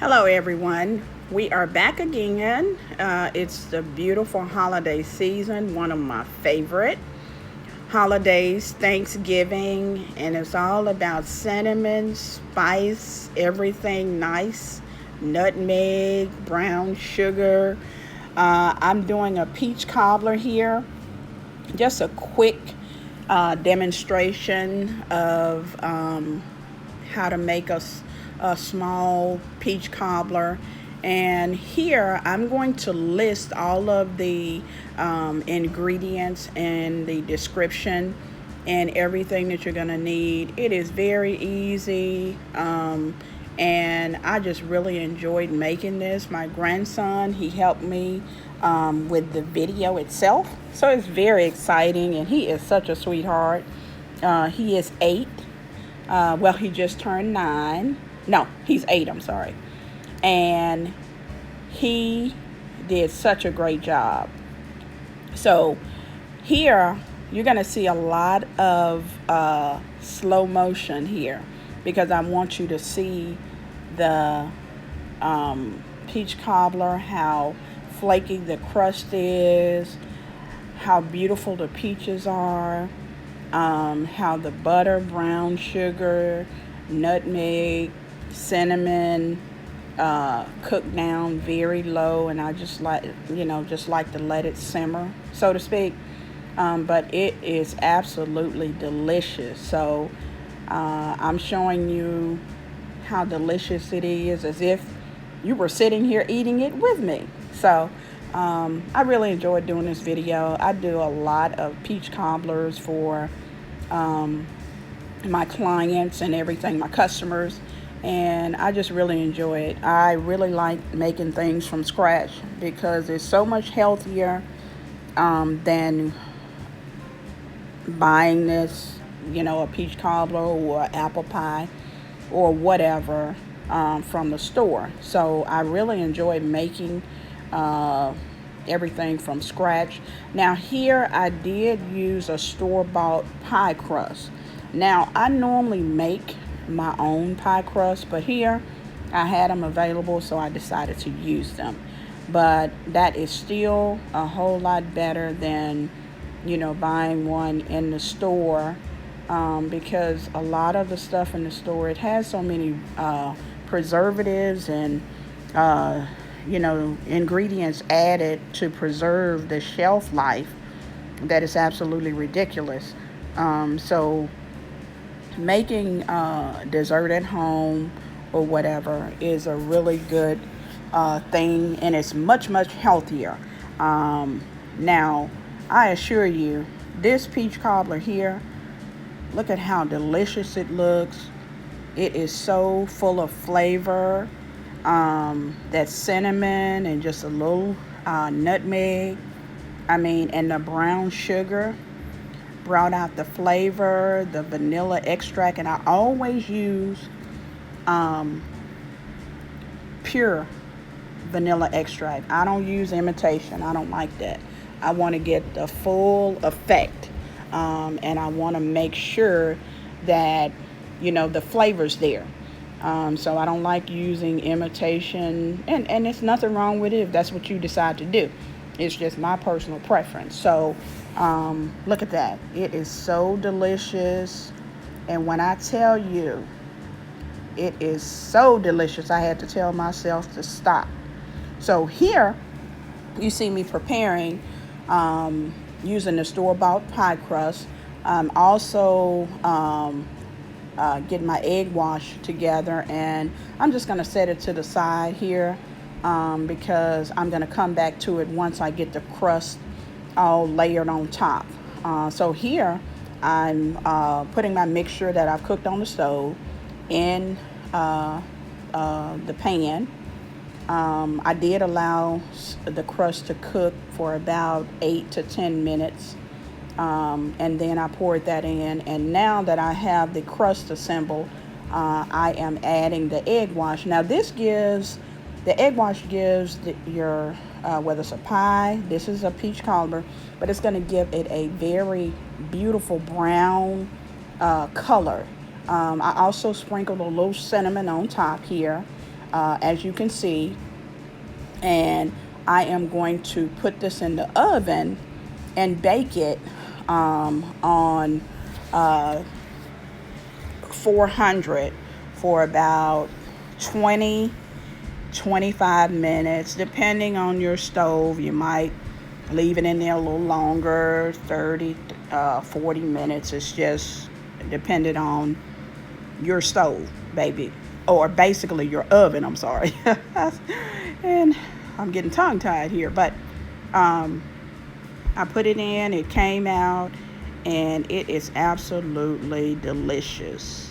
Hello, everyone. We are back again. It's the beautiful holiday season, one of my favorite holidays, Thanksgiving, and it's all about cinnamon, spice, everything nice, nutmeg, brown sugar. I'm doing a peach cobbler here, just a quick demonstration of how to make a small peach cobbler. And here I'm going to list all of the ingredients and the description and everything that you're going to need. It is very easy. And I just really enjoyed making this. My grandson, he helped me with the video itself. So it's very exciting, and he is such a sweetheart. He is 8. Well, he just turned 9. No, he's 8, I'm sorry. And he did such a great job. So here, you're going to see a lot of slow motion here because I want you to see the peach cobbler, how flaky the crust is, how beautiful the peaches are, how the butter, brown sugar, nutmeg, cinnamon cook down very low, and I just like to let it simmer, so to speak. But it is absolutely delicious. So I'm showing you how delicious it is as if you were sitting here eating it with me. So I really enjoyed doing this video. I do a lot of peach cobblers for my clients and everything, my customers, and I just really enjoy it. I really like making things from scratch because it's so much healthier than buying this, a peach cobbler or apple pie or whatever from the store. So I really enjoy making everything from scratch. Now here I did use a store-bought pie crust. Now I normally make my own pie crust, but here I had them available, so I decided to use them. But that is still a whole lot better than buying one in the store, because a lot of the stuff in the store, it has so many preservatives and ingredients added to preserve the shelf life that is absolutely ridiculous. So making dessert at home or whatever is a really good thing, and it's much healthier. Now I assure you, this peach cobbler here, look at how delicious it looks. It is so full of flavor. That cinnamon and just a little nutmeg, and the brown sugar brought out the flavor, the vanilla extract, and I always use pure vanilla extract. I don't use imitation. I don't like that. I want to get the full effect, and I want to make sure that the flavor's there. So I don't like using imitation, and there's nothing wrong with it if that's what you decide to do. It's just my personal preference. So look at that. It is so delicious. And when I tell you it is so delicious, I had to tell myself to stop. So here you see me preparing using the store-bought pie crust. I'm also getting my egg wash together, and I'm just going to set it to the side here because I'm going to come back to it once I get the crust all layered on top. So here I'm putting my mixture that I've cooked on the stove in the pan. I did allow the crust to cook for about 8 to 10 minutes. And then I poured that in, and now that I have the crust assembled, I am adding the egg wash. Now the egg wash gives your whether it's a pie, this is a peach cobbler, but it's going to give it a very beautiful brown color. I also sprinkled a little cinnamon on top here. as you can see. And I am going to put this in the oven and bake it on 400 for about 20-25 minutes, depending on your stove. You might leave it in there a little longer, 30-40 minutes. It's just dependent on your stove, baby, or basically your oven. I'm sorry. And I'm getting tongue-tied here, but I put it in, it came out, and it is absolutely delicious.